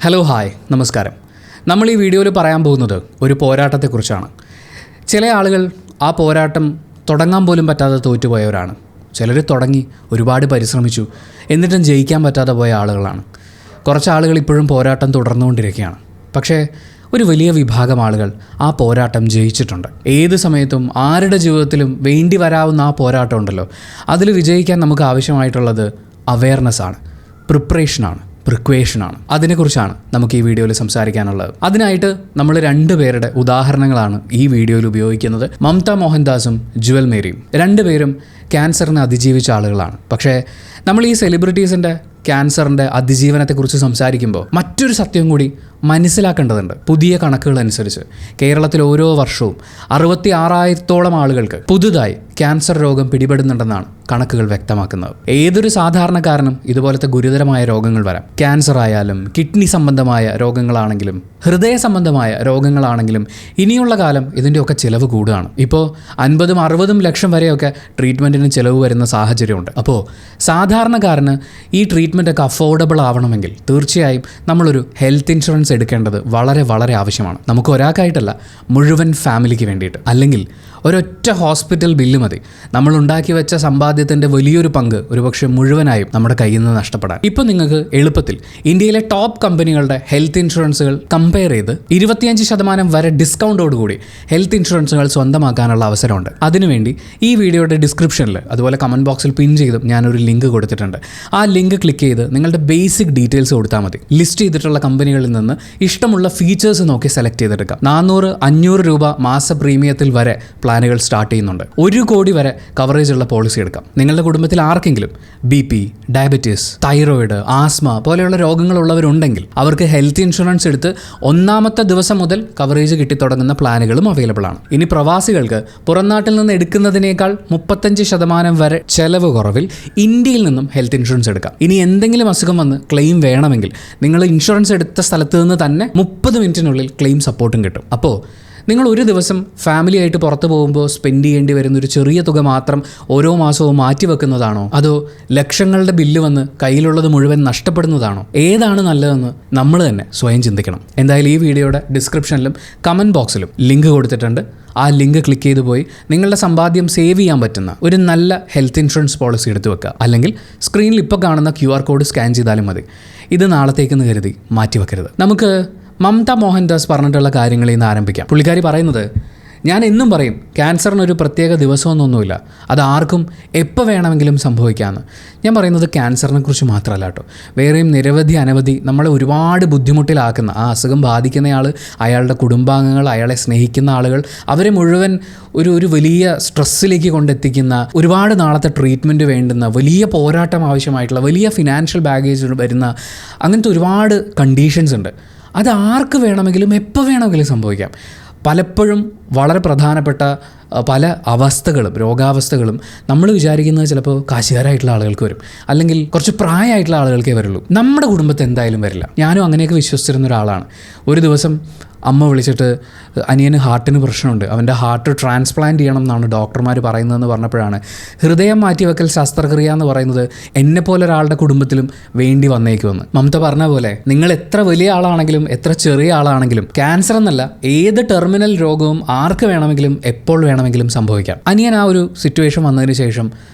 Hello hi നമസ്കാരം. നമ്മൾ ഈ വീഡിയോയിൽ പറയാൻ പോകുന്നത് ഒരു പോരാട്ടത്തെക്കുറിച്ചാണ്. ചില ആളുകൾ ആ പോരാട്ടം തുടങ്ങാൻ പോലും പറ്റാതെ തോറ്റുപോയവരാണ്. ചിലർ തുടങ്ങി ഒരുപാട് പരിശ്രമിച്ചു എന്നിട്ടും ജയിക്കാൻ പറ്റാതെ പോയ ആളുകളാണ്. കുറച്ച് ആളുകൾ ഇപ്പോഴും പോരാട്ടം തുടർന്നുകൊണ്ടിരിക്കുകയാണ്. പക്ഷേ ഒരു വലിയ വിഭാഗം ആളുകൾ ആ പോരാട്ടം ജയിച്ചിട്ടുണ്ട്. ഏത് സമയത്തും ആരുടെ ജീവിതത്തിലും വേണ്ടി വരാവുന്ന ആ പോരാട്ടം ഉണ്ടല്ലോ, അതിൽ വിജയിക്കാൻ നമുക്ക് ആവശ്യമായിട്ടുള്ളത് അവെയർനെസ്സാണ്, പ്രിപ്പറേഷനാണ്, പ്രിക്വേഷനാണ്. അതിനെക്കുറിച്ചാണ് നമുക്ക് ഈ വീഡിയോയിൽ സംസാരിക്കാനുള്ളത്. അതിനായിട്ട് നമ്മൾ 2 പേരുടെ ഉദാഹരണങ്ങളാണ് ഈ വീഡിയോയിൽ ഉപയോഗിക്കുന്നത്. മമത മോഹൻദാസും ജുവൽ മേരിയും. 2 പേരും ക്യാൻസറിനെ അതിജീവിച്ച ആളുകളാണ്. പക്ഷേ നമ്മൾ ഈ സെലിബ്രിറ്റീസിൻ്റെ ക്യാൻസറിൻ്റെ അതിജീവനത്തെക്കുറിച്ച് സംസാരിക്കുമ്പോൾ മറ്റൊരു സത്യം കൂടി മനസ്സിലാക്കേണ്ടതുണ്ട്. പുതിയ കണക്കുകൾ അനുസരിച്ച് കേരളത്തിൽ ഓരോ വർഷവും 66,000-ഓളം ആളുകൾക്ക് പുതുതായി ക്യാൻസർ രോഗം പിടിപെടുന്നുണ്ടെന്നാണ് കണക്കുകൾ വ്യക്തമാക്കുന്നത്. ഏതൊരു സാധാരണക്കാരനും ഇതുപോലത്തെ ഗുരുതരമായ രോഗങ്ങൾ വരാം. ക്യാൻസർ ആയാലും കിഡ്നി സംബന്ധമായ രോഗങ്ങളാണെങ്കിലും ഹൃദയ സംബന്ധമായ രോഗങ്ങളാണെങ്കിലും ഇനിയുള്ള കാലം ഇതിൻ്റെയൊക്കെ ചിലവ് കൂടുകയാണ്. ഇപ്പോൾ 50-60 ലക്ഷം വരെയൊക്കെ ട്രീറ്റ്മെൻറ്റിന് ചിലവ് വരുന്ന സാഹചര്യമുണ്ട്. അപ്പോൾ സാധാരണക്കാരന് ഈ ട്രീറ്റ്മെൻറ്റൊക്കെ അഫോർഡബിൾ ആവണമെങ്കിൽ തീർച്ചയായും നമ്മളൊരു ഹെൽത്ത് ഇൻഷുറൻസ് എടുക്കേണ്ടത് വളരെ വളരെ ആവശ്യമാണ്. നമുക്ക് ഒരാൾക്കായിട്ടല്ല, മുഴുവൻ ഫാമിലിക്ക് വേണ്ടിയിട്ട്. അല്ലെങ്കിൽ ഒരൊറ്റ ഹോസ്പിറ്റൽ ബില്ല് മതി നമ്മൾ ഉണ്ടാക്കി വെച്ച സമ്പാദ്യത്തിൻ്റെ വലിയൊരു പങ്ക് ഒരുപക്ഷെ മുഴുവനായും നമ്മുടെ കയ്യിൽ നിന്ന് നഷ്ടപ്പെടാൻ. ഇപ്പോൾ നിങ്ങൾക്ക് എളുപ്പത്തിൽ ഇന്ത്യയിലെ ടോപ്പ് കമ്പനികളുടെ ഹെൽത്ത് ഇൻഷുറൻസുകൾ കമ്പയർ ചെയ്ത് 25% വരെ ഡിസ്കൗണ്ടോടുകൂടി ഹെൽത്ത് ഇൻഷുറൻസുകൾ സ്വന്തമാക്കാനുള്ള അവസരമുണ്ട്. അതിനുവേണ്ടി ഈ വീഡിയോയുടെ ഡിസ്ക്രിപ്ഷനിൽ അതുപോലെ കമൻറ്റ് ബോക്സിൽ പിൻ ചെയ്തും ഞാനൊരു ലിങ്ക് കൊടുത്തിട്ടുണ്ട്. ആ ലിങ്ക് ക്ലിക്ക് ചെയ്ത് നിങ്ങളുടെ ബേസിക് ഡീറ്റെയിൽസ് കൊടുത്താൽ മതി. ലിസ്റ്റ് ചെയ്തിട്ടുള്ള കമ്പനികളിൽ നിന്ന് ഇഷ്ടമുള്ള ഫീച്ചേഴ്സ് നോക്കി സെലക്ട് ചെയ്തെടുക്കാം. 400-500 രൂപ മാസ പ്രീമിയത്തിൽ വരെ പ്ലാനുകൾ സ്റ്റാർട്ട് ചെയ്യുന്നുണ്ട്. 1 കോടി വരെ കവറേജ് ഉള്ള പോളിസി എടുക്കാം. നിങ്ങളുടെ കുടുംബത്തിൽ ആർക്കെങ്കിലും BP, ഡയബറ്റീസ്, തൈറോയിഡ്, ആസ്മ പോലെയുള്ള രോഗങ്ങളുള്ളവരുണ്ടെങ്കിൽ അവർക്ക് ഹെൽത്ത് ഇൻഷുറൻസ് എടുത്ത് 1ാമത്തെ ദിവസം മുതൽ കവറേജ് കിട്ടിത്തുടങ്ങുന്ന പ്ലാനുകളും അവൈലബിൾ ആണ്. ഇനി പ്രവാസികൾക്ക് പുറം നാട്ടിൽ നിന്ന് എടുക്കുന്നതിനേക്കാൾ 35% വരെ ചെലവ് കുറവിൽ ഇന്ത്യയിൽ നിന്നും ഹെൽത്ത് ഇൻഷുറൻസ് എടുക്കാം. ഇനി എന്തെങ്കിലും അസുഖം വന്ന് ക്ലെയിം വേണമെങ്കിൽ നിങ്ങൾ ഇൻഷുറൻസ് എടുത്ത സ്ഥലത്ത് നിന്ന് തന്നെ 30 മിനിറ്റിനുള്ളിൽ ക്ലെയിം സപ്പോർട്ടും കിട്ടും. അപ്പോൾ നിങ്ങൾ ഒരു ദിവസം ഫാമിലിയായിട്ട് പുറത്ത് പോകുമ്പോൾ സ്പെൻഡ് ചെയ്യേണ്ടി വരുന്നൊരു ചെറിയ തുക മാത്രം ഓരോ മാസവും മാറ്റി വെക്കുന്നതാണോ, അതോ ലക്ഷങ്ങളുടെ ബില്ല് വന്ന് കയ്യിലുള്ളത് മുഴുവൻ നഷ്ടപ്പെടുന്നതാണോ? ഏതാണ് നല്ലതെന്ന് നമ്മൾ തന്നെ സ്വയം ചിന്തിക്കണം. എന്തായാലും ഈ വീഡിയോയുടെ ഡിസ്ക്രിപ്ഷനിലും കമൻറ്റ് ബോക്സിലും ലിങ്ക് കൊടുത്തിട്ടുണ്ട്. ആ ലിങ്ക് ക്ലിക്ക് ചെയ്ത് പോയി നിങ്ങളുടെ സമ്പാദ്യം സേവ് ചെയ്യാൻ പറ്റുന്ന ഒരു നല്ല ഹെൽത്ത് ഇൻഷുറൻസ് പോളിസി എടുത്തു വെക്കുക. അല്ലെങ്കിൽ സ്ക്രീനിൽ ഇപ്പോൾ കാണുന്ന QR കോഡ് സ്കാൻ ചെയ്താലും മതി. ഇത് നാളത്തേക്കെന്ന് കരുതി മാറ്റി വെക്കരുത്. നമുക്ക് മമത മോഹൻദാസ് പറഞ്ഞിട്ടുള്ള കാര്യങ്ങളിൽ നിന്ന് ആരംഭിക്കാം. പുള്ളിക്കാരി പറയുന്നത്, ഞാൻ എന്നും പറയും ക്യാൻസറിനൊരു പ്രത്യേക ദിവസമൊന്നുമില്ല, അത് ആർക്കും എപ്പോൾ വേണമെങ്കിലും സംഭവിക്കാമെന്ന്. ഞാൻ പറയുന്നത് ക്യാൻസറിനെ കുറിച്ച് മാത്രമല്ല കേട്ടോ, വേറെയും അനവധി നമ്മളെ ഒരുപാട് ബുദ്ധിമുട്ടിലാക്കുന്ന ആ അസുഖം ബാധിക്കുന്നയാൾ, അയാളുടെ കുടുംബാംഗങ്ങൾ, അയാളെ സ്നേഹിക്കുന്ന ആളുകൾ, അവരെ മുഴുവൻ ഒരു വലിയ സ്ട്രെസ്സിലേക്ക് കൊണ്ടെത്തിക്കുന്ന, ഒരുപാട് നാളത്തെ ട്രീറ്റ്മെൻറ്റ് വേണ്ടുന്ന, വലിയ പോരാട്ടം ആവശ്യമായിട്ടുള്ള, വലിയ ഫിനാൻഷ്യൽ ബാഗേജ് വരുന്ന അങ്ങനത്തെ ഒരുപാട് കണ്ടീഷൻസ് ഉണ്ട്. അത് ആർക്ക് വേണമെങ്കിലും എപ്പോൾ വേണമെങ്കിലും സംഭവിക്കാം. പലപ്പോഴും വളരെ പ്രധാനപ്പെട്ട പല അവസ്ഥകളും, രോഗാവസ്ഥകളും നമ്മൾ വിചാരിക്കുന്നത് ചിലപ്പോൾ കാശുകാരായിട്ടുള്ള ആളുകൾക്ക് വരും, അല്ലെങ്കിൽ കുറച്ച് പ്രായമായിട്ടുള്ള ആളുകൾക്കേ വരുള്ളൂ. നമ്മുടെ കുടുംബത്തിൽ എന്തായാലും വരില്ല. ഞാനും അങ്ങനെയൊക്കെ വിശ്വസിച്ചിരുന്ന ഒരാളാണ്. ഒരു ദിവസം അമ്മ വിളിച്ചിട്ട്, അനിയന് ഹാർട്ടിന് പ്രശ്നമുണ്ട്, അവൻ്റെ ഹാർട്ട് ട്രാൻസ്പ്ലാന്റ് ചെയ്യണം എന്നാണ് ഡോക്ടർമാർ പറയുന്നതെന്ന് പറഞ്ഞപ്പോഴാണ് ഹൃദയം മാറ്റിവെക്കൽ ശസ്ത്രക്രിയ എന്ന് പറയുന്നത് എന്നെപ്പോലെ ഒരാളുടെ കുടുംബത്തിലും വേണ്ടി വന്നേക്കുമെന്ന്. മമത പറഞ്ഞ പോലെ നിങ്ങൾ എത്ര വലിയ ആളാണെങ്കിലും എത്ര ചെറിയ ആളാണെങ്കിലും ക്യാൻസർ എന്നല്ല, ഏത് ടെർമിനൽ രോഗവും ആർക്ക് വേണമെങ്കിലും എപ്പോൾ വേണമെങ്കിലും സംഭവിക്കാം. അനിയൻ ആ ഒരു സിറ്റുവേഷൻ വന്നതിന് ശേഷം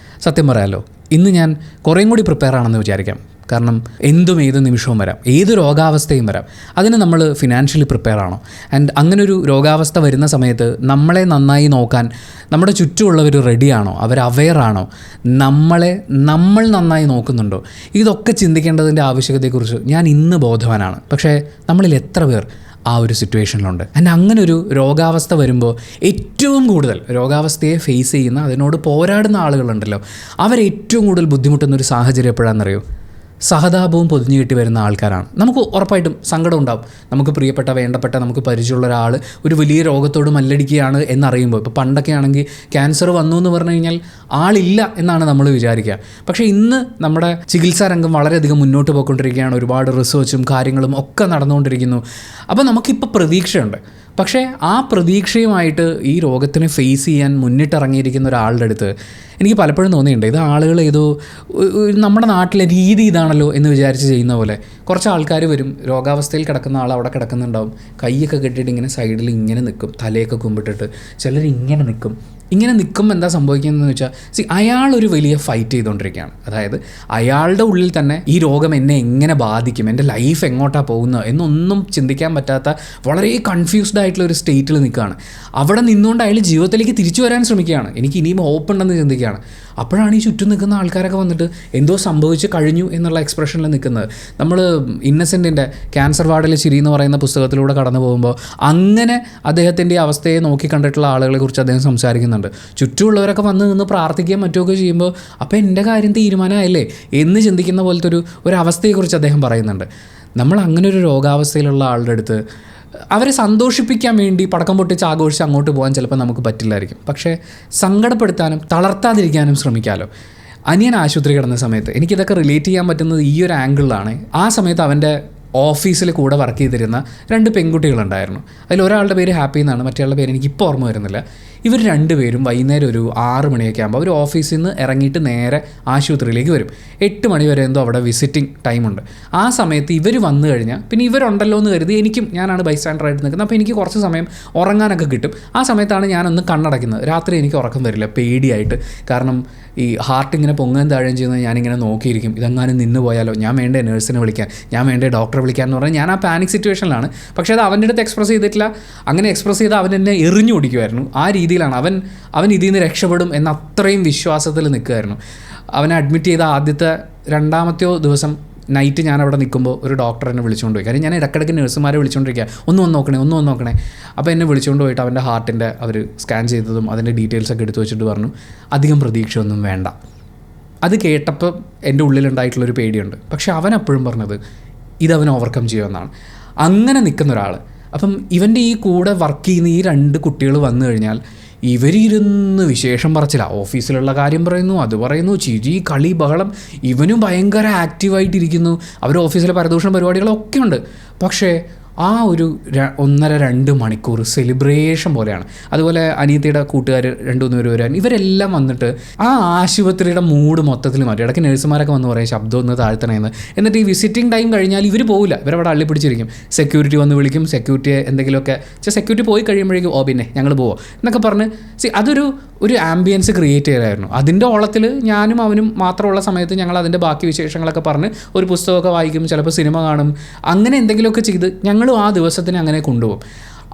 സത്യം പറയാമല്ലോ, ഇന്ന് ഞാൻ കുറേയും കൂടി പ്രിപ്പയർ ആണെന്ന് വിചാരിക്കാം. കാരണം ഏത് നിമിഷവും വരാം, ഏത് രോഗാവസ്ഥയും വരാം. അതിന് നമ്മൾ ഫിനാൻഷ്യലി പ്രിപ്പയർ ആണോ? ആൻഡ് അങ്ങനൊരു രോഗാവസ്ഥ വരുന്ന സമയത്ത് നമ്മളെ നന്നായി നോക്കാൻ നമ്മുടെ ചുറ്റുമുള്ളവർ റെഡിയാണോ? അവർ അവെയറാണോ? നമ്മൾ നന്നായി നോക്കുന്നുണ്ടോ? ഇതൊക്കെ ചിന്തിക്കേണ്ടതിൻ്റെ ആവശ്യകതയെക്കുറിച്ച് ഞാൻ ഇന്ന് ബോധവാനാണ്. പക്ഷേ നമ്മളിൽ എത്ര പേർ ആ ഒരു സിറ്റുവേഷനിലുണ്ട്? ആൻഡ് അങ്ങനെ ഒരു രോഗാവസ്ഥ വരുമ്പോൾ ഏറ്റവും കൂടുതൽ രോഗാവസ്ഥയെ ഫേസ് ചെയ്യുന്ന, അതിനോട് പോരാടുന്ന ആളുകളുണ്ടല്ലോ, അവരേറ്റവും കൂടുതൽ ബുദ്ധിമുട്ടുന്നൊരു സാഹചര്യം എപ്പോഴാണെന്നറിയോ? സഹതാപവും പൊതിഞ്ഞു കിട്ടി വരുന്ന ആൾക്കാരാണ്. നമുക്ക് ഉറപ്പായിട്ടും സങ്കടം ഉണ്ടാവും. നമുക്ക് പ്രിയപ്പെട്ട, വേണ്ടപ്പെട്ട, നമുക്ക് പരിചയമുള്ള ഒരാൾ ഒരു വലിയ രോഗത്തോട് മല്ലടിക്കുകയാണ് എന്നറിയുമ്പോൾ, ഇപ്പോൾ പണ്ടൊക്കെ ആണെങ്കിൽ ക്യാൻസർ വന്നു എന്ന് പറഞ്ഞു കഴിഞ്ഞാൽ ആളില്ല എന്നാണ് നമ്മൾ വിചാരിക്കുക. പക്ഷേ ഇന്ന് നമ്മുടെ ചികിത്സാ രംഗം വളരെയധികം മുന്നോട്ട് പോയിക്കൊണ്ടിരിക്കുകയാണ്. ഒരുപാട് റിസർച്ചും കാര്യങ്ങളും ഒക്കെ നടന്നുകൊണ്ടിരിക്കുന്നു. അപ്പോൾ നമുക്കിപ്പോൾ പ്രതീക്ഷയുണ്ട്. പക്ഷേ ആ പ്രതീക്ഷയുമായിട്ട് ഈ രോഗത്തിനെ ഫേസ് ചെയ്യാൻ മുന്നിട്ടിറങ്ങിയിരിക്കുന്ന ഒരാളുടെ അടുത്ത് എനിക്ക് പലപ്പോഴും തോന്നിയിട്ടുണ്ട്, ഇത് ആളുകൾ ഏതോ നമ്മുടെ നാട്ടിലെ രീതി ഇതാണല്ലോ എന്ന് വിചാരിച്ച് ചെയ്യുന്ന പോലെ. കുറച്ച് ആൾക്കാർ വരും, രോഗാവസ്ഥയിൽ കിടക്കുന്ന ആൾ അവിടെ കിടക്കുന്നുണ്ടാവും, കൈയൊക്കെ കെട്ടിയിട്ട് ഇങ്ങനെ സൈഡിൽ ഇങ്ങനെ നിൽക്കും, തലയൊക്കെ കുമ്പിട്ടിട്ട്. ചിലർ ഇങ്ങനെ നിൽക്കും. ഇങ്ങനെ നിൽക്കുമ്പോൾ എന്താ സംഭവിക്കുന്നതെന്ന് വെച്ചാൽ അയാളൊരു വലിയ ഫൈറ്റ് ചെയ്തുകൊണ്ടിരിക്കുകയാണ്. അതായത് അയാളുടെ ഉള്ളിൽ തന്നെ ഈ രോഗം എന്നെ എങ്ങനെ ബാധിക്കും, എൻ്റെ ലൈഫ് എങ്ങോട്ടാണ് പോകുന്നത് എന്നൊന്നും ചിന്തിക്കാൻ പറ്റാത്ത വളരെ കൺഫ്യൂസ്ഡ് ആയിട്ടുള്ള ഒരു സ്റ്റേറ്റിൽ നിൽക്കുകയാണ്. അവിടെ നിന്നുകൊണ്ട് അയാൾ ജീവിതത്തിലേക്ക് തിരിച്ചു വരാൻ ശ്രമിക്കുകയാണ്. എനിക്ക് ഇനിയും ഹോപ്പ് ഉണ്ടെന്ന് ചിന്തിക്കുകയാണ്. അപ്പോഴാണ് ഈ ചുറ്റും നിൽക്കുന്ന ആൾക്കാരൊക്കെ വന്നിട്ട് എന്തോ സംഭവിച്ച് കഴിഞ്ഞു എന്നുള്ള എക്സ്പ്രഷനിൽ നിൽക്കുന്നത്. നമ്മൾ ഇന്നസെൻറ്റിൻ്റെ ക്യാൻസർ വാർഡിലെ ചിരി എന്ന് പറയുന്ന പുസ്തകത്തിലൂടെ കടന്നു പോകുമ്പോൾ അങ്ങനെ അദ്ദേഹത്തിൻ്റെ അവസ്ഥയെ നോക്കി കണ്ടിട്ടുള്ള ആളുകളെക്കുറിച്ച് അദ്ദേഹം സംസാരിക്കുന്നുണ്ട്. ചുറ്റുമുള്ളവരൊക്കെ വന്ന് നിന്ന് പ്രാർത്ഥിക്കുകയും മറ്റുമൊക്കെ ചെയ്യുമ്പോൾ അപ്പോൾ എൻ്റെ കാര്യം തീരുമാനമായില്ലേ എന്ന് ചിന്തിക്കുന്ന പോലത്തെ ഒരു അവസ്ഥയെക്കുറിച്ച് അദ്ദേഹം പറയുന്നുണ്ട്. നമ്മൾ അങ്ങനെ ഒരു രോഗാവസ്ഥയിലുള്ള ആളുടെ അടുത്ത് അവരെ സന്തോഷിപ്പിക്കാൻ വേണ്ടി പടക്കം പൊട്ടിച്ച് ആഘോഷിച്ച് അങ്ങോട്ട് പോകാൻ ചിലപ്പോൾ നമുക്ക് പറ്റില്ലായിരിക്കും. പക്ഷേ സങ്കടപ്പെടുത്താനും തളർത്താതിരിക്കാനും ശ്രമിക്കാമല്ലോ. അനിയൻ ആശുപത്രി കിടന്ന സമയത്ത് എനിക്കിതൊക്കെ റിലേറ്റ് ചെയ്യാൻ പറ്റുന്നത് ഈ ഒരു ആംഗിളിലാണ്. ആ സമയത്ത് അവൻ്റെ ഓഫീസിൽ കൂടെ വർക്ക് ചെയ്തിരുന്ന 2 പെൺകുട്ടികളുണ്ടായിരുന്നു. അതിലൊരാളുടെ പേര് ഹാപ്പി എന്നാണ്, മറ്റേ പേര് എനിക്കിപ്പോൾ ഓർമ്മ വരുന്നില്ല. ഇവർ 2 പേരും വൈകുന്നേരം ഒരു 6 മണിയൊക്കെ ആകുമ്പോൾ അവർ ഓഫീസിൽ നിന്ന് ഇറങ്ങിയിട്ട് നേരെ ആശുപത്രിയിലേക്ക് വരും. 8 മണി വരെ എന്തോ അവിടെ വിസിറ്റിംഗ് ടൈമുണ്ട്. ആ സമയത്ത് ഇവർ വന്നു കഴിഞ്ഞാൽ പിന്നെ ഇവരുണ്ടല്ലോ എന്ന് കരുതി ഞാനാണ് ബൈസ്റ്റാൻഡറായിട്ട് നിൽക്കുന്നത്, അപ്പോൾ എനിക്ക് കുറച്ച് സമയം ഉറങ്ങാനൊക്കെ കിട്ടും. ആ സമയത്താണ് ഞാനൊന്ന് കണ്ണടയ്ക്കുന്നത്. രാത്രി എനിക്ക് ഉറക്കം വരില്ല, പേടിയായിട്ട്. കാരണം ഈ ഹാർട്ട് ഇങ്ങനെ പൊങ്ങാൻ താഴെയും ചെയ്യുന്നത് ഞാനിങ്ങനെ നോക്കിയിരിക്കും. ഇതെങ്ങാനും നിന്ന് പോയാലോ, ഞാൻ വേണ്ടേ നേഴ്സിനെ വിളിക്കാൻ, ഞാൻ വേണ്ടേ ഡോക്ടറെ വിളിക്കാൻ എന്ന് പറഞ്ഞാൽ ഞാൻ ആ പാനിക് സിറ്റുവേഷനിലാണ്. പക്ഷേ അത് അവൻ്റെ അടുത്ത് എക്സ്പ്രസ് ചെയ്തിട്ടില്ല. അങ്ങനെ എക്സ്പ്രസ് ചെയ്ത് അവൻ എന്നെ എറിഞ്ഞു ഓടിക്കുമായിരുന്നു. ആ രീതിയിലാണ് അവൻ ഇതിൽ നിന്ന് രക്ഷപ്പെടും എന്ന അത്രയും വിശ്വാസത്തിൽ നിൽക്കുമായിരുന്നു. അവനെ അഡ്മിറ്റ് ചെയ്ത ആദ്യത്തെ 2-ാമത്തെയോ ദിവസം നൈറ്റ് ഞാൻ അവിടെ നിൽക്കുമ്പോൾ ഒരു ഡോക്ടർ എന്നെ വിളിച്ചുകൊണ്ട് പോയി. കാര്യം ഞാൻ ഇടയ്ക്കിടയ്ക്ക് നഴ്സുമാരെ വിളിച്ചുകൊണ്ടിരിക്കുക, ഒന്ന് വന്ന് നോക്കണേ. അപ്പോൾ എന്നെ വിളിച്ചുകൊണ്ട് പോയിട്ട് അവൻ്റെ ഹാർട്ടിൻ്റെ അവർ സ്കാൻ ചെയ്തതും അതിൻ്റെ ഡീറ്റെയിൽസൊക്കെ എടുത്തു വെച്ചിട്ട് പറഞ്ഞു, അധികം പ്രതീക്ഷയൊന്നും വേണ്ട. അത് കേട്ടപ്പോൾ എൻ്റെ ഉള്ളിലുണ്ടായിട്ടുള്ളൊരു പേടിയുണ്ട്. പക്ഷെ അവൻ അപ്പോഴും പറഞ്ഞത് ഇതവൻ ഓവർകം ചെയ്യുമെന്നാണ്. അങ്ങനെ നിൽക്കുന്ന ഒരാൾ. അപ്പം ഇവൻ്റെ ഈ കൂടെ വർക്ക് ചെയ്യുന്ന ഈ 2 കുട്ടികൾ വന്നു കഴിഞ്ഞാൽ ഇവരിരുന്ന് വിശേഷം പറച്ചില്ല. ഓഫീസിലുള്ള കാര്യം പറയുന്നു, അത് പറയുന്നു, ചിരി കളി ബഹളം. ഇവനും ഭയങ്കര ആക്റ്റീവായിട്ടിരിക്കുന്നു. അവർ ഓഫീസിലെ പരദൂഷണ പരിപാടികളൊക്കെ ഉണ്ട്. പക്ഷേ ആ ഒരു 1.5-2 മണിക്കൂർ സെലിബ്രേഷൻ പോലെയാണ്. അതുപോലെ അനിയത്തിയുടെ കൂട്ടുകാർ 2-3 പേര് വരാൻ ഇവരെല്ലാം വന്നിട്ട് ആ ആശുപത്രിയുടെ മൂഡ് മൊത്തത്തിൽ മാറ്റി. ഇടയ്ക്ക് നഴ്സുമാരൊക്കെ വന്ന് പറയും ശബ്ദം ഒന്ന് താഴ്ത്തണമെന്ന്. എന്നിട്ട് ഈ വിസിറ്റിംഗ് ടൈം കഴിഞ്ഞാൽ ഇവർ പോവില്ല, ഇവരവിടെ അള്ളിപ്പിടിച്ചിരിക്കും. സെക്യൂരിറ്റി വന്ന് വിളിക്കും, സെക്യൂരിറ്റിയെ എന്തെങ്കിലുമൊക്കെ സെക്യൂരിറ്റി പോയി കഴിയുമ്പോഴേക്കും പിന്നെ ഞങ്ങൾ പോവോ എന്നൊക്കെ പറഞ്ഞ് അതൊരു ആംബിയൻസ് ക്രിയേറ്റ് ചെയ്തായിരുന്നു. അതിൻ്റെ ഓളത്തിൽ ഞാനും അവനും മാത്രമുള്ള സമയത്ത് ഞങ്ങൾ അതിൻ്റെ ബാക്കി വിശേഷങ്ങളൊക്കെ പറഞ്ഞ് ഒരു പുസ്തകമൊക്കെ വായിക്കും, ചിലപ്പോൾ സിനിമ കാണും, അങ്ങനെ എന്തെങ്കിലുമൊക്കെ ചെയ്ത് ഞങ്ങളും ആ ദിവസത്തിനെ അങ്ങനെ കൊണ്ടുപോകും.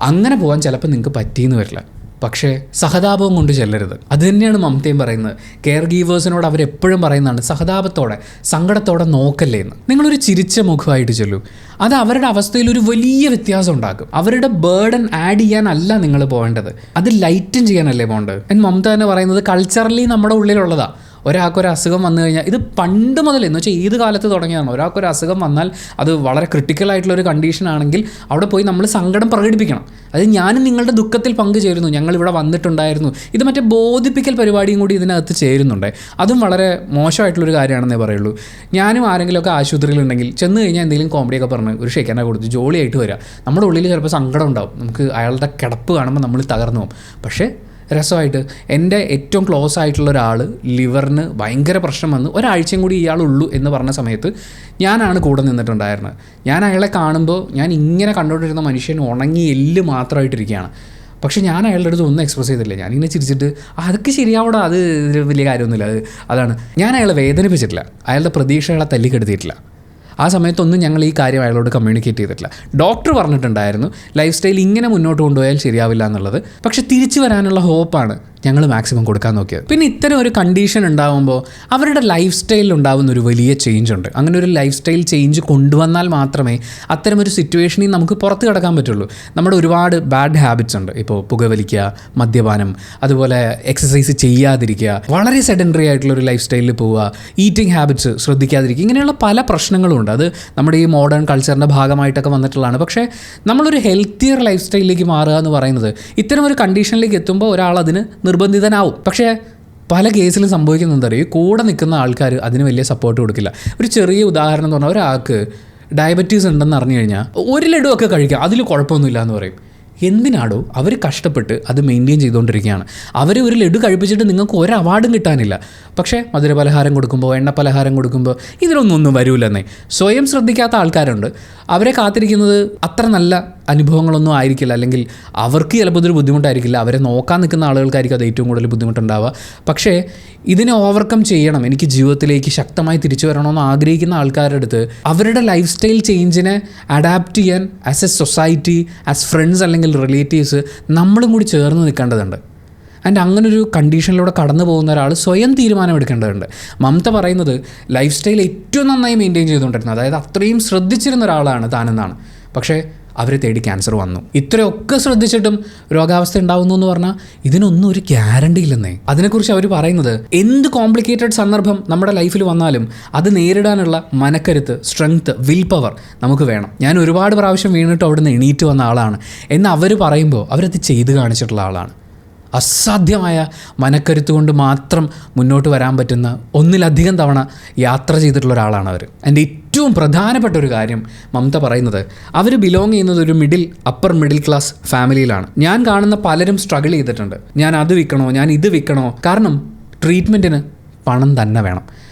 അങ്ങനെ പോകാൻ ചിലപ്പോൾ നിങ്ങൾക്ക് പറ്റിയെന്ന് വരില്ല. പക്ഷേ സഹതാപം കൊണ്ട് ചെല്ലരുത്. അത് തന്നെയാണ് മമതയും പറയുന്നത്. കെയർ ഗീവേഴ്സിനോട് അവരെപ്പോഴും പറയുന്നതാണ് സഹതാപത്തോടെ സങ്കടത്തോടെ നോക്കല്ലേ എന്ന്. നിങ്ങളൊരു ചിരിച്ച മുഖമായിട്ട് ചെല്ലൂ. അത് അവരുടെ അവസ്ഥയിൽ ഒരു വലിയ വ്യത്യാസം ഉണ്ടാക്കും. അവരുടെ ബേർഡൻ ആഡ് ചെയ്യാനല്ല നിങ്ങൾ പോകേണ്ടത്, അത് ലൈറ്റൻ ചെയ്യാനല്ലേ പോകേണ്ടത്. മമത തന്നെ പറയുന്നത് കൾച്ചറലി നമ്മുടെ ഉള്ളിലുള്ളതാണ്. ഒരാൾക്കൊരു അസുഖം വന്നു കഴിഞ്ഞാൽ, ഇത് പണ്ട് മുതൽ എന്ന് വെച്ചാൽ ഏത് കാലത്ത് തുടങ്ങിയതാണ്, ഒരാൾക്കൊരു അസുഖം വന്നാൽ അത് വളരെ ക്രിട്ടിക്കലായിട്ടുള്ളൊരു കണ്ടീഷൻ ആണെങ്കിൽ അവിടെ പോയി നമ്മൾ സങ്കടം പ്രകടിപ്പിക്കണം. അത് ഞാനും നിങ്ങളുടെ ദുഃഖത്തിൽ പങ്കുചേരുന്നു, ഞങ്ങളിവിടെ വന്നിട്ടുണ്ടായിരുന്നു. ഇത് മറ്റേ ബോധിപ്പിക്കൽ പരിപാടിയും കൂടി ഇതിനകത്ത് ചേരുന്നുണ്ട്. അതും വളരെ മോശമായിട്ടുള്ളൊരു കാര്യമാണെന്നേ പറയുള്ളൂ. ഞാനും ആരെങ്കിലുമൊക്കെ ആശുപത്രിയിലുണ്ടെങ്കിൽ ചെന്ന് കഴിഞ്ഞാൽ എന്തെങ്കിലും കോമഡിയൊക്കെ പറഞ്ഞ് ഒരു ഷെയ്ക്കാനൊക്കെ കൊടുത്ത് ജോളിയായിട്ട് വരിക. നമ്മുടെ ഉള്ളിൽ ചിലപ്പോൾ സങ്കടം ഉണ്ടാവും, നമുക്ക് അയാളുടെ കിടപ്പ് കാണുമ്പോൾ നമ്മൾ തകർന്നു പോകും. പക്ഷേ രസമായിട്ട് എൻ്റെ ഏറ്റവും ക്ലോസ് ആയിട്ടുള്ള ഒരാൾ ലിവറിന് ഭയങ്കര പ്രശ്നം വന്ന് ഒരാഴ്ചയും കൂടി ഇയാളുള്ളൂ എന്ന് പറഞ്ഞ സമയത്ത് ഞാനാണ് കൂടെ നിന്നിട്ടുണ്ടായിരുന്നത്. ഞാൻ അയാളെ കാണുമ്പോൾ ഞാൻ ഇങ്ങനെ കണ്ടുകൊണ്ടിരുന്ന മനുഷ്യൻ ഉണങ്ങി എല്ല് മാത്രമായിട്ടിരിക്കുകയാണ്. പക്ഷേ ഞാൻ അയാളുടെ അടുത്ത് ഒന്നും എക്സ്പ്രസ് ചെയ്തില്ല. ഞാനിങ്ങനെ ചിരിച്ചിട്ട് അതൊക്കെ ശരിയാവൂടാ, അത് വലിയ കാര്യമൊന്നുമില്ല, അതാണ്. ഞാൻ അയാളെ വേദനിപ്പിച്ചിട്ടില്ല, അയാളുടെ പ്രതീക്ഷകളെ തല്ലിക്കെടുത്തിയിട്ടില്ല. ആ സമയത്തൊന്നും ഞങ്ങൾ ഈ കാര്യം അയാളോട് കമ്മ്യൂണിക്കേറ്റ് ചെയ്തിട്ടില്ല. ഡോക്ടർ പറഞ്ഞിട്ടുണ്ടായിരുന്നു ലൈഫ് സ്റ്റൈൽ ഇങ്ങനെ മുന്നോട്ട് കൊണ്ടുപോയാൽ ശരിയാവില്ല എന്നുള്ളത്. പക്ഷെ തിരിച്ചു വരാനുള്ള ഹോപ്പാണ് ഞങ്ങൾ മാക്സിമം കൊടുക്കാൻ നോക്കിയത്. പിന്നെ ഇത്തരം ഒരു കണ്ടീഷൻ ഉണ്ടാകുമ്പോൾ അവരുടെ ലൈഫ് സ്റ്റൈലിൽ ഉണ്ടാകുന്ന ഒരു വലിയ ചേഞ്ച് ഉണ്ട്. അങ്ങനെ ഒരു ലൈഫ് സ്റ്റൈൽ ചേഞ്ച് കൊണ്ടുവന്നാൽ മാത്രമേ അത്തരമൊരു സിറ്റുവേഷനിൽ നമുക്ക് പുറത്ത് കിടക്കാൻ പറ്റുള്ളൂ. നമ്മുടെ ഒരുപാട് ബാഡ് ഹാബിറ്റ്സ് ഉണ്ട്. ഇപ്പോൾ പുകവലിക്കുക, മദ്യപാനം, അതുപോലെ എക്സസൈസ് ചെയ്യാതിരിക്കുക, വളരെ സെഡൻറ്ററി ആയിട്ടുള്ളൊരു ലൈഫ് സ്റ്റൈലിൽ പോവുക, ഈറ്റിംഗ് ഹാബിറ്റ്സ് ശ്രദ്ധിക്കാതിരിക്കുക, ഇങ്ങനെയുള്ള പല പ്രശ്നങ്ങളും ഉണ്ട്. അത് നമ്മുടെ ഈ മോഡേൺ കൾച്ചറിൻ്റെ ഭാഗമായിട്ടൊക്കെ വന്നിട്ടുള്ളതാണ്. പക്ഷേ നമ്മളൊരു ഹെൽത്തിയർ ലൈഫ് സ്റ്റൈലിലേക്ക് മാറുക എന്ന് പറയുന്നത് ഇത്തരം ഒരു കണ്ടീഷനിലേക്ക് എത്തുമ്പോൾ ഒരാൾ അതിന് നിർബന്ധിതനാവും. പക്ഷേ പല കേസിലും സംഭവിക്കുന്നത് എന്താ പറയുക, കൂടെ നിൽക്കുന്ന ആൾക്കാർ അതിന് വലിയ സപ്പോർട്ട് കൊടുക്കില്ല. ഒരു ചെറിയ ഉദാഹരണം എന്ന് പറഞ്ഞാൽ ഒരാൾക്ക് ഡയബറ്റീസ് ഉണ്ടെന്ന് അറിഞ്ഞു കഴിഞ്ഞാൽ 1 ലഡുവൊക്കെ കഴിക്കാം, അതിൽ കുഴപ്പമൊന്നുമില്ല എന്ന് പറയും. എന്തിനാടോ അവർ കഷ്ടപ്പെട്ട് അത് മെയിൻറ്റെയിൻ ചെയ്തുകൊണ്ടിരിക്കുകയാണ്. അവരെ ഒരു ലഡു കഴിപ്പിച്ചിട്ട് നിങ്ങൾക്ക് ഒരു അവാർഡും കിട്ടാനില്ല. പക്ഷേ മധുരപലഹാരം കൊടുക്കുമ്പോൾ, എണ്ണ പലഹാരം കൊടുക്കുമ്പോൾ ഇതിലൊന്നും വരൂലെന്നേ. സ്വയം ശ്രദ്ധിക്കാത്ത ആൾക്കാരുണ്ട്. അവരെ കാത്തിരിക്കുന്നത് അത്ര നല്ല അനുഭവങ്ങളൊന്നും ആയിരിക്കില്ല, അല്ലെങ്കിൽ അവർക്ക് ചിലപ്പോൾ ഇതൊരു ബുദ്ധിമുട്ടായിരിക്കില്ല. അവരെ നോക്കാൻ നിൽക്കുന്ന ആളുകൾക്കായിരിക്കും അത് ഏറ്റവും കൂടുതൽ ബുദ്ധിമുട്ടുണ്ടാവുക. പക്ഷേ ഇതിനെ ഓവർകം ചെയ്യണം, എനിക്ക് ജീവിതത്തിലേക്ക് ശക്തമായി തിരിച്ചു വരണമെന്ന് ആഗ്രഹിക്കുന്ന ആൾക്കാരുടെ അടുത്ത് അവരുടെ ലൈഫ് സ്റ്റൈൽ ചേഞ്ചിനെ അഡാപ്റ്റ് ചെയ്യാൻ as A society, as friends അല്ലെങ്കിൽ റിലേറ്റീവ്സ് നമ്മളും കൂടി ചേർന്ന് നിൽക്കേണ്ടതുണ്ട്. ആൻഡ് അങ്ങനൊരു കണ്ടീഷനിലൂടെ കടന്നു പോകുന്ന ഒരാൾ സ്വയം തീരുമാനമെടുക്കേണ്ടതുണ്ട്. മമത പറയുന്നത് ലൈഫ് സ്റ്റൈൽ ഏറ്റവും നന്നായി മെയിൻറ്റെയിൻ ചെയ്തുകൊണ്ടിരുന്നത്, അതായത് അത്രയും ശ്രദ്ധിച്ചിരുന്ന ഒരാളാണ് താനെന്നാണ്. പക്ഷേ അവരെ തേടി ക്യാൻസർ വന്നു. ഇത്രയൊക്കെ ശ്രദ്ധിച്ചിട്ടും രോഗാവസ്ഥ ഉണ്ടാവുന്നു എന്ന് പറഞ്ഞാൽ ഇതിനൊന്നും ഒരു ഗ്യാരണ്ടി ഇല്ലെന്നേ. അതിനെക്കുറിച്ച് അവർ പറയുന്നത് എന്ത് കോംപ്ലിക്കേറ്റഡ് സന്ദർഭം നമ്മുടെ ലൈഫിൽ വന്നാലും അത് നേരിടാനുള്ള മനക്കരുത്ത്, സ്ട്രെങ്ത്, വിൽ പവർ നമുക്ക് വേണം. ഞാൻ ഒരുപാട് പ്രാവശ്യം വീണിട്ട് അവിടെ നിന്ന് എണീറ്റ് വന്ന ആളാണ് എന്ന് അവർ പറയുമ്പോൾ അവരത് ചെയ്ത് കാണിച്ചിട്ടുള്ള ആളാണ്. അസാധ്യമായ മനക്കരുത്ത് കൊണ്ട് മാത്രം മുന്നോട്ട് വരാൻ പറ്റുന്ന ഒന്നിലധികം തവണ യാത്ര ചെയ്തിട്ടുള്ള ഒരാളാണ് അവർ. എൻ്റെ ഏറ്റവും പ്രധാനപ്പെട്ട ഒരു കാര്യം മമത പറയുന്നത്, അവർ ബിലോങ് ചെയ്യുന്നത് ഒരു അപ്പർ മിഡിൽ ക്ലാസ് ഫാമിലിയിലാണ്. ഞാൻ കാണുന്ന പലരും സ്ട്രഗിൾ ചെയ്തിട്ടുണ്ട്. ഞാൻ അത് വിൽക്കണോ, ഞാൻ ഇത് വിൽക്കണോ, കാരണം ട്രീറ്റ്മെൻറ്റിന് പണം തന്നെ വേണം.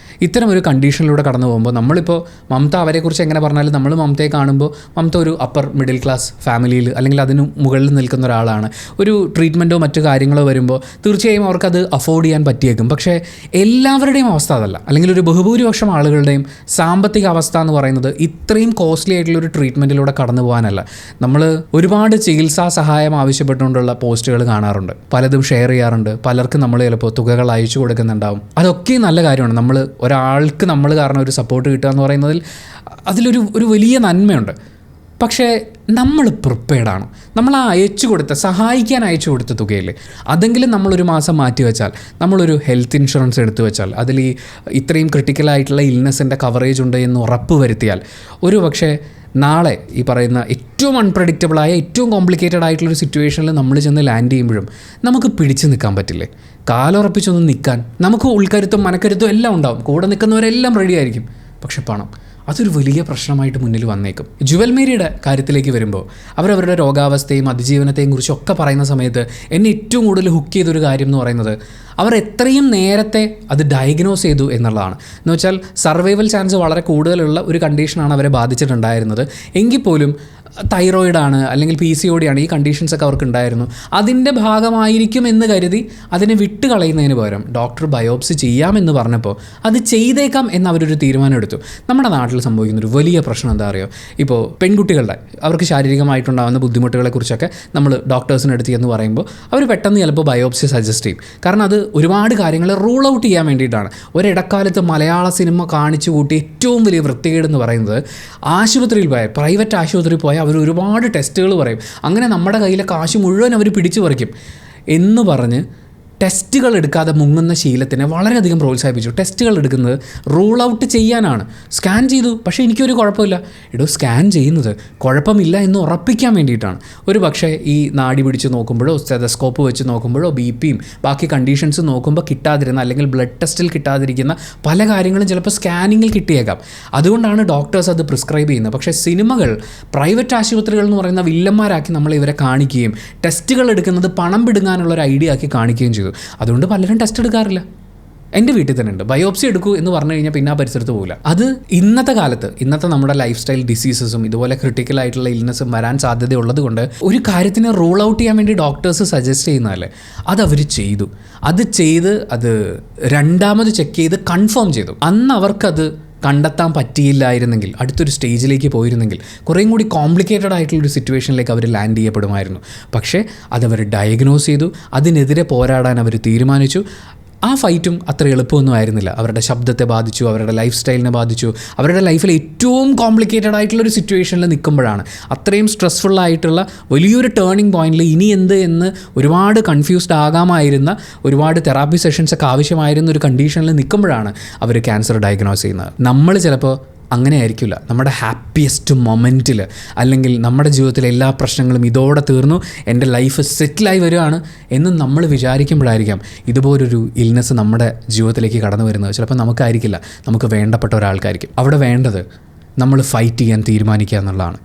ഇത്തരം ഒരു കണ്ടീഷനിലൂടെ കടന്നു പോകുമ്പോൾ നമ്മളിപ്പോൾ മമത അവരെക്കുറിച്ച് എങ്ങനെ പറഞ്ഞാലും നമ്മൾ മമതയെ കാണുമ്പോൾ മമത ഒരു അപ്പർ മിഡിൽ ക്ലാസ് ഫാമിലിയിൽ അല്ലെങ്കിൽ അതിന് മുകളിൽ നിൽക്കുന്ന ഒരാളാണ്. ഒരു ട്രീറ്റ്മെൻറ്റോ മറ്റു കാര്യങ്ങളോ വരുമ്പോൾ തീർച്ചയായും അവർക്കത് അഫോർഡ് ചെയ്യാൻ പറ്റിയേക്കും. പക്ഷേ എല്ലാവരുടെയും അവസ്ഥ അതല്ല, അല്ലെങ്കിൽ ഒരു ബഹുഭൂരിപക്ഷം ആളുകളുടെയും സാമ്പത്തിക അവസ്ഥ എന്ന് പറയുന്നത് ഇത്രയും കോസ്റ്റ്ലി ആയിട്ടുള്ളൊരു ട്രീറ്റ്മെൻറ്റിലൂടെ കടന്നു പോകാനല്ല. നമ്മൾ ഒരുപാട് ചികിത്സാ സഹായം ആവശ്യപ്പെട്ടുകൊണ്ടുള്ള പോസ്റ്റുകൾ കാണാറുണ്ട്, പലതും ഷെയർ ചെയ്യാറുണ്ട്. പലർക്കും നമ്മൾ ചിലപ്പോൾ തുകകൾ അയച്ചു കൊടുക്കുന്നുണ്ടാവും. അതൊക്കെ നല്ല കാര്യമാണ്. ഒരാൾക്ക് നമ്മൾ കാരണം ഒരു സപ്പോർട്ട് കിട്ടുക എന്ന് പറയുന്നതിൽ അതിലൊരു വലിയ നന്മയുണ്ട്. പക്ഷേ നമ്മൾ പ്രിപ്പയർഡാണ്. നമ്മൾ ആ സഹായിക്കാൻ അയച്ചു കൊടുത്ത തുകയില്ലേ, അതെങ്കിലും നമ്മളൊരു മാസം മാറ്റി വെച്ചാൽ, നമ്മളൊരു ഹെൽത്ത് ഇൻഷുറൻസ് എടുത്തു വെച്ചാൽ, അതിൽ ഇത്രയും ക്രിട്ടിക്കലായിട്ടുള്ള ഇൽനെസ്സിൻ്റെ കവറേജ് ഉണ്ട് എന്ന് ഉറപ്പ് വരുത്തിയാൽ, ഒരു പക്ഷേ നാളെ ഈ പറയുന്ന ഏറ്റവും അൺപ്രഡിക്റ്റബിളായ, ഏറ്റവും കോംപ്ലിക്കേറ്റഡ് ആയിട്ടുള്ളൊരു സിറ്റുവേഷനിൽ നമ്മൾ ചെന്ന് ലാൻഡ് ചെയ്യുമ്പോഴും നമുക്ക് പിടിച്ചു നിൽക്കാൻ പറ്റില്ലേ? കാലുറപ്പിച്ചൊന്ന് നിൽക്കാൻ നമുക്ക് ഉൾക്കരുത്തും മനക്കരുത്തും എല്ലാം ഉണ്ടാവും. കൂടെ നിൽക്കുന്നവരെല്ലാം റെഡി ആയിരിക്കും. പക്ഷെ പണം അതൊരു വലിയ പ്രശ്നമായിട്ട് മുന്നിൽ വന്നേക്കും. ജുവൽ മേരിയുടെ കാര്യത്തിലേക്ക് വരുമ്പോൾ അവരവരുടെ രോഗാവസ്ഥയും അതിജീവനത്തെയും കുറിച്ചൊക്കെ പറയുന്ന സമയത്ത് എന്നെ ഏറ്റവും കൂടുതൽ ഹുക്ക് ചെയ്തൊരു കാര്യം എന്ന് പറയുന്നത് അവർ എത്രയും നേരത്തെ അത് ഡയഗ്നോസ് ചെയ്തു എന്നുള്ളതാണ്. എന്ന് വെച്ചാൽ സർവൈവൽ ചാൻസ് വളരെ കൂടുതലുള്ള ഒരു കണ്ടീഷനാണ് അവരെ ബാധിച്ചിട്ടുണ്ടായിരുന്നത്. എങ്കിൽ പോലും തൈറോയിഡാണ് അല്ലെങ്കിൽ PCOD ആണ്, ഈ കണ്ടീഷൻസൊക്കെ അവർക്ക് ഉണ്ടായിരുന്നു. അതിൻ്റെ ഭാഗമായിരിക്കും എന്ന് കരുതി അതിനെ വിട്ട് കളയുന്നതിന് പകരം ഡോക്ടർ ബയോപ്സി ചെയ്യാമെന്ന് പറഞ്ഞപ്പോൾ അത് ചെയ്തേക്കാം എന്ന് അവരൊരു തീരുമാനം എടുത്തു. നമ്മുടെ നാട്ടിൽ സംഭവിക്കുന്നൊരു വലിയ പ്രശ്നം എന്താ അറിയോ? ഇപ്പോൾ പെൺകുട്ടികളുടെ അവർക്ക് ശാരീരികമായിട്ടുണ്ടാകുന്ന ബുദ്ധിമുട്ടുകളെക്കുറിച്ചൊക്കെ നമ്മൾ ഡോക്ടേഴ്സിനടുത്ത് എന്ന് പറയുമ്പോൾ അവർ പെട്ടെന്ന് ചിലപ്പോൾ ബയോപ്സി സജസ്റ്റ് ചെയ്യും. കാരണം അത് ഒരുപാട് കാര്യങ്ങൾ റൂൾ ഔട്ട് ചെയ്യാൻ വേണ്ടിയിട്ടാണ്. ഒരിടക്കാലത്ത് മലയാള സിനിമ കാണിച്ചു കൂട്ടി ഏറ്റവും വലിയ വൃത്തികേടെന്ന് പറയുന്നത് ആശുപത്രിയിൽ പോയാൽ, പ്രൈവറ്റ് ആശുപത്രിയിൽ പോയാൽ അവർ ഒരുപാട് ടെസ്റ്റുകൾ പറയും. അങ്ങനെ നമ്മുടെ കയ്യിലെ കാശ് മുഴുവൻ അവർ പിടിച്ചു പറിക്കും എന്ന് പറഞ്ഞ് ടെസ്റ്റുകൾ എടുക്കാതെ മുങ്ങുന്ന ശീലത്തിനെ വളരെയധികം പ്രോത്സാഹിപ്പിച്ചു. ടെസ്റ്റുകൾ എടുക്കുന്നത് റൂൾ ഔട്ട് ചെയ്യാനാണ്. സ്കാൻ ചെയ്തു, പക്ഷേ എനിക്കൊരു കുഴപ്പമില്ല. സ്കാൻ ചെയ്യുന്നത് കുഴപ്പമില്ല എന്ന് ഉറപ്പിക്കാൻ വേണ്ടിയിട്ടാണ്. ഒരു പക്ഷേ ഈ നാടി പിടിച്ച് നോക്കുമ്പോഴോ സ്റ്റെതസ്കോപ്പ് വെച്ച് നോക്കുമ്പോഴോ BPയും ബാക്കി കണ്ടീഷൻസ് നോക്കുമ്പോൾ കിട്ടാതിരുന്ന, അല്ലെങ്കിൽ ബ്ലഡ് ടെസ്റ്റിൽ കിട്ടാതിരിക്കുന്ന പല കാര്യങ്ങളും ചിലപ്പോൾ സ്കാനിങ്ങിൽ കിട്ടിയേക്കാം. അതുകൊണ്ടാണ് ഡോക്ടേഴ്സ് അത് പ്രിസ്ക്രൈബ് ചെയ്യുന്നത്. പക്ഷേ സിനിമകൾ, പ്രൈവറ്റ് ആശുപത്രികൾ എന്ന് പറയുന്ന വില്ലന്മാരാക്കി നമ്മൾ ഇവരെ കാണിക്കുകയും ടെസ്റ്റുകൾ എടുക്കുന്നത് പണം പിടുങ്ങാനുള്ളൊരു ഐഡിയ ആക്കി കാണിക്കുകയും ചെയ്തു. അതുകൊണ്ട് പലരും ടെസ്റ്റ് എടുക്കാറില്ല. എൻ്റെ വീട്ടിൽ തന്നെ ഉണ്ട്. ബയോപ്സി എടുക്കൂ എന്ന് പറഞ്ഞു കഴിഞ്ഞാൽ പിന്നെ ആ പരിസരത്ത് പോകില്ല. അത് ഇന്നത്തെ കാലത്ത്, ഇന്നത്തെ നമ്മുടെ ലൈഫ് സ്റ്റൈൽ ഡിസീസസും ഇതുപോലെ ക്രിട്ടിക്കലായിട്ടുള്ള ഇൽനെസ്സും വരാൻ സാധ്യതയുള്ളത് കൊണ്ട് ഒരു കാര്യത്തിനെ റൂൾ ഔട്ട് ചെയ്യാൻ വേണ്ടി ഡോക്ടേഴ്സ് സജസ്റ്റ് ചെയ്യുന്നതല്ലേ, അതവർ ചെയ്തു. അത് ചെയ്ത് അത് രണ്ടാമത് ചെക്ക് ചെയ്ത് കൺഫേം ചെയ്തു. അന്ന് അവർക്കത് കണ്ടെത്താൻ പറ്റിയില്ലായിരുന്നെങ്കിൽ, അടുത്തൊരു സ്റ്റേജിലേക്ക് പോയിരുന്നെങ്കിൽ കുറേയും കൂടി കോംപ്ലിക്കേറ്റഡ് ആയിട്ടുള്ളൊരു സിറ്റുവേഷനിലേക്ക് അവർ ലാൻഡ് ചെയ്യപ്പെടുമായിരുന്നു. പക്ഷേ അതവർ ഡയഗ്നോസ് ചെയ്തു, അതിനെതിരെ പോരാടാൻ അവർ തീരുമാനിച്ചു. ആ ഫൈറ്റും അത്ര എളുപ്പമൊന്നും ആയിരുന്നില്ല. അവരുടെ ശബ്ദത്തെ ബാധിച്ചു, അവരുടെ ലൈഫ് സ്റ്റൈലിനെ ബാധിച്ചു. അവരുടെ ലൈഫിൽ ഏറ്റവും കോംപ്ലിക്കേറ്റഡ് ആയിട്ടുള്ളൊരു സിറ്റുവേഷനിൽ നിൽക്കുമ്പോഴാണ്, അത്രയും സ്ട്രെസ്ഫുള്ളായിട്ടുള്ള വലിയൊരു ടേണിംഗ് പോയിന്റിൽ ഇനി എന്ത് എന്ന് ഒരുപാട് കൺഫ്യൂസ്ഡ് ആകാമായിരുന്ന, ഒരുപാട് തെറാപ്പി സെഷൻസൊക്കെ ആവശ്യമായിരുന്ന ഒരു കണ്ടീഷനിൽ നിൽക്കുമ്പോഴാണ് അവർ ക്യാൻസർ ഡയഗ്നോസ് ചെയ്യുന്നത്. നമ്മൾ ചിലപ്പോൾ അങ്ങനെ ആയിരിക്കില്ല. നമ്മുടെ ഹാപ്പിയസ്റ്റ് മൊമെൻറ്റിൽ, അല്ലെങ്കിൽ നമ്മുടെ ജീവിതത്തിലെ എല്ലാ പ്രശ്നങ്ങളും ഇതോടെ തീർന്നു, എൻ്റെ ലൈഫ് സെറ്റിലായി വരികയാണ് എന്ന് നമ്മൾ വിചാരിക്കുമ്പോഴായിരിക്കാം ഇതുപോലൊരു ഇൽനെസ് നമ്മുടെ ജീവിതത്തിലേക്ക് കടന്നു വരുന്നത്. ചിലപ്പോൾ നമുക്കായിരിക്കില്ല, നമുക്ക് വേണ്ടപ്പെട്ട ഒരാൾക്കായിരിക്കും. അവിടെ വേണ്ടത് നമ്മൾ ഫൈറ്റ് ചെയ്യാൻ തീരുമാനിക്കുക എന്നുള്ളതാണ്.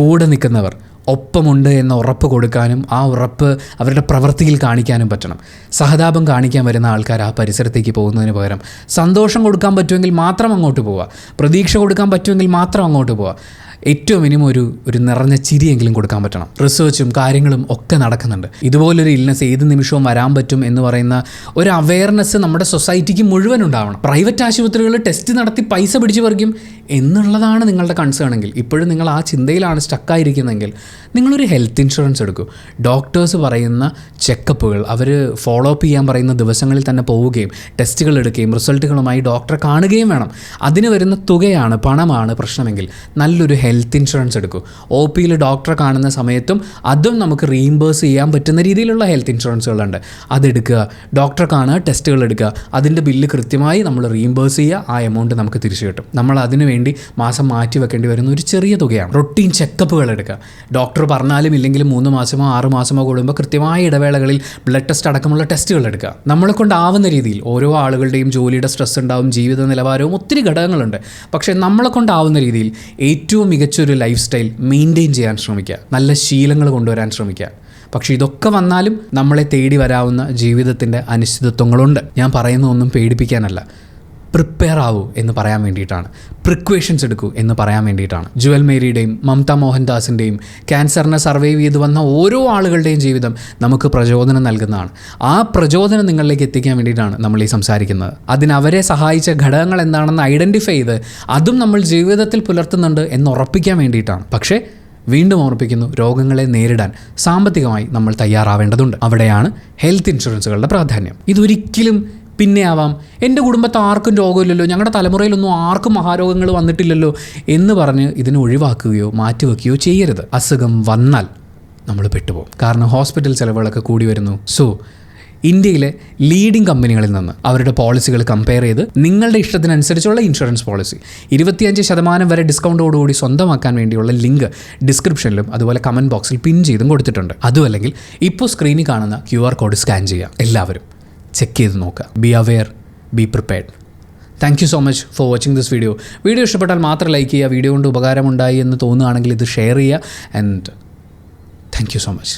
കൂടെ നിൽക്കുന്നവർ ഒപ്പമുണ്ട് എന്ന ഉറപ്പ് കൊടുക്കാനും ആ ഉറപ്പ് അവരുടെ പ്രവൃത്തിയിൽ കാണിക്കാനും പറ്റണം. സഹതാപം കാണിക്കാൻ വരുന്ന ആൾക്കാർ ആ പരിസരത്തേക്ക് പോകുന്നതിന് പകരം സന്തോഷം കൊടുക്കാൻ പറ്റുമെങ്കിൽ മാത്രം അങ്ങോട്ട് പോവുക, പ്രതീക്ഷ കൊടുക്കാൻ പറ്റുമെങ്കിൽ മാത്രം അങ്ങോട്ട് പോവുക. ഏറ്റവും മിനിമം ഒരു നിറഞ്ഞ ചിരിയെങ്കിലും കൊടുക്കാൻ പറ്റണം. റിസർച്ചും കാര്യങ്ങളും ഒക്കെ നടക്കുന്നുണ്ട്. ഇതുപോലൊരു ഇൽനെസ് ഏത് നിമിഷവും വരാൻ പറ്റും എന്ന് പറയുന്ന ഒരു അവെയർനെസ് നമ്മുടെ സൊസൈറ്റിക്ക് മുഴുവൻ ഉണ്ടാവണം. പ്രൈവറ്റ് ആശുപത്രികൾ ടെസ്റ്റ് നടത്തി പൈസ പിടിച്ചു പറിക്കും എന്നുള്ളതാണ് നിങ്ങളുടെ കൺസേൺ എങ്കിൽ, ഇപ്പോഴും നിങ്ങൾ ആ ചിന്തയിലാണ് സ്റ്റക്കായിരിക്കുന്നതെങ്കിൽ നിങ്ങളൊരു ഹെൽത്ത് ഇൻഷുറൻസ് എടുക്കൂ. ഡോക്ടേഴ്സ് പറയുന്ന ചെക്കപ്പുകൾ അവർ ഫോളോ അപ്പ് ചെയ്യാൻ പറയുന്ന ദിവസങ്ങളിൽ തന്നെ പോവുകയും ടെസ്റ്റുകൾ എടുക്കുകയും റിസൾട്ടുകളുമായി ഡോക്ടറെ കാണുകയും വേണം. അതിന് വരുന്ന തുകയാണ്, പണമാണ് പ്രശ്നമെങ്കിൽ നല്ലൊരു ഹെൽത്ത് ഇൻഷുറൻസ് എടുക്കൂ. ഒ പിയിൽ ഡോക്ടറെ കാണുന്ന സമയത്തും അതും നമുക്ക് റീഇംബേഴ്സ് ചെയ്യാൻ പറ്റുന്ന രീതിയിലുള്ള ഹെൽത്ത് ഇൻഷുറൻസുകളുണ്ട്. അതെടുക്കുക, ഡോക്ടറെ കാണുക, ടെസ്റ്റുകൾ എടുക്കുക, അതിൻ്റെ ബില്ല് കൃത്യമായി നമ്മൾ റീഇംബേഴ്സ് ചെയ്യുക, ആ എമൗണ്ട് നമുക്ക് തിരിച്ചു കിട്ടും. നമ്മൾ അതിനു വേണ്ടി മാസം മാറ്റി വെക്കേണ്ടി വരുന്ന ഒരു ചെറിയ തുകയാണ്. റൊട്ടീൻ ചെക്കപ്പുകൾ എടുക്കുക. ഡോക്ടർ പറഞ്ഞാലും ഇല്ലെങ്കിലും 3 മാസമോ 6 മാസമോ കൂടുമ്പോൾ കൃത്യമായ ഇടവേളകളിൽ ബ്ലഡ് ടെസ്റ്റ് അടക്കമുള്ള ടെസ്റ്റുകൾ എടുക്കുക. നമ്മളെ കൊണ്ടാവുന്ന രീതിയിൽ, ഓരോ ആളുകളുടെയും ജോലിയുടെ സ്ട്രെസ് ഉണ്ടാവും, ജീവിത നിലവാരവും ഒത്തിരി ഘടകങ്ങളുണ്ട്. പക്ഷേ നമ്മളെ കൊണ്ടാവുന്ന രീതിയിൽ ഏറ്റവും മികച്ചൊരു ലൈഫ് സ്റ്റൈൽ മെയിൻറ്റെയിൻ ചെയ്യാൻ ശ്രമിക്കുക, നല്ല ശീലങ്ങൾ കൊണ്ടുവരാൻ ശ്രമിക്കുക. പക്ഷേ ഇതൊക്കെ വന്നാലും നമ്മളെ തേടി വരാവുന്ന ജീവിതത്തിൻ്റെ അനിശ്ചിതത്വങ്ങളുണ്ട്. ഞാൻ പറയുന്നതൊന്നും പേടിപ്പിക്കാനല്ല, പ്രിപ്പയർ ആവൂ എന്ന് പറയാൻ വേണ്ടിയിട്ടാണ്, പ്രിക്വേഷൻസ് എടുക്കൂ എന്ന് പറയാൻ വേണ്ടിയിട്ടാണ്. ജുവൽ മേരിയുടെയും മമത മോഹൻദാസിൻ്റെയും ക്യാൻസറിനെ സർവൈവ് ചെയ്ത് വന്ന ഓരോ ആളുകളുടെയും ജീവിതം നമുക്ക് പ്രചോദനം നൽകുന്നതാണ്. ആ പ്രചോദനം നിങ്ങളിലേക്ക് എത്തിക്കാൻ വേണ്ടിയിട്ടാണ് നമ്മൾ ഈ സംസാരിക്കുന്നത്. അതിനവരെ സഹായിച്ച ഘടകങ്ങൾ എന്താണെന്ന് ഐഡൻറ്റിഫൈ ചെയ്ത് അതും നമ്മൾ ജീവിതത്തിൽ പുലർത്തുന്നുണ്ട് എന്ന് ഉറപ്പിക്കാൻ വേണ്ടിയിട്ടാണ്. പക്ഷേ വീണ്ടും ഓർപ്പിക്കുന്നു, രോഗങ്ങളെ നേരിടാൻ സാമ്പത്തികമായി നമ്മൾ തയ്യാറാവേണ്ടതുണ്ട്. അവിടെയാണ് ഹെൽത്ത് ഇൻഷുറൻസുകളുടെ പ്രാധാന്യം. ഇതൊരിക്കലും പിന്നെ ആവാം, എൻ്റെ കുടുംബത്തിൽ ആർക്കും രോഗമില്ലല്ലോ, ഞങ്ങളുടെ തലമുറയിലൊന്നും ആർക്കും മഹാരോഗങ്ങൾ വന്നിട്ടില്ലല്ലോ എന്ന് പറഞ്ഞ് ഇതിനെ ഒഴിവാക്കുകയോ മാറ്റിവെക്കുകയോ ചെയ്യരുത്. അസുഖം വന്നാൽ നമ്മൾ പെട്ടുപോകും. കാരണം ഹോസ്പിറ്റൽ ചിലവുകളൊക്കെ കൂടി വരുന്നു. സോ ഇന്ത്യയിലെ ലീഡിംഗ് കമ്പനികളിൽ നിന്ന് അവരുടെ പോളിസികൾ കമ്പയർ ചെയ്ത് നിങ്ങളുടെ ഇഷ്ടത്തിനനുസരിച്ചുള്ള ഇൻഷുറൻസ് പോളിസി 25% വരെ ഡിസ്കൗണ്ടോടുകൂടി സ്വന്തമാക്കാൻ വേണ്ടിയുള്ള ലിങ്ക് ഡിസ്ക്രിപ്ഷനിലും അതുപോലെ കമൻറ്റ് ബോക്സിൽ പിൻ ചെയ്തും കൊടുത്തിട്ടുണ്ട്. അതുമല്ലെങ്കിൽ ഇപ്പോൾ സ്ക്രീനിൽ കാണുന്ന QR കോഡ് സ്കാൻ ചെയ്യുക. എല്ലാവരും ചെക്ക് ചെയ്ത് നോക്കുക. Be aware, be prepared. Thank you so much for watching this video. Video ഇഷ്ടപ്പെട്ടാൽ മാത്രം ലൈക്ക് ചെയ്യുക. വീഡിയോ കൊണ്ട് ഉപകാരമുണ്ടായി എന്ന് തോന്നുകയാണെങ്കിൽ ഇത് ഷെയർ ചെയ്യുക. And thank you so much.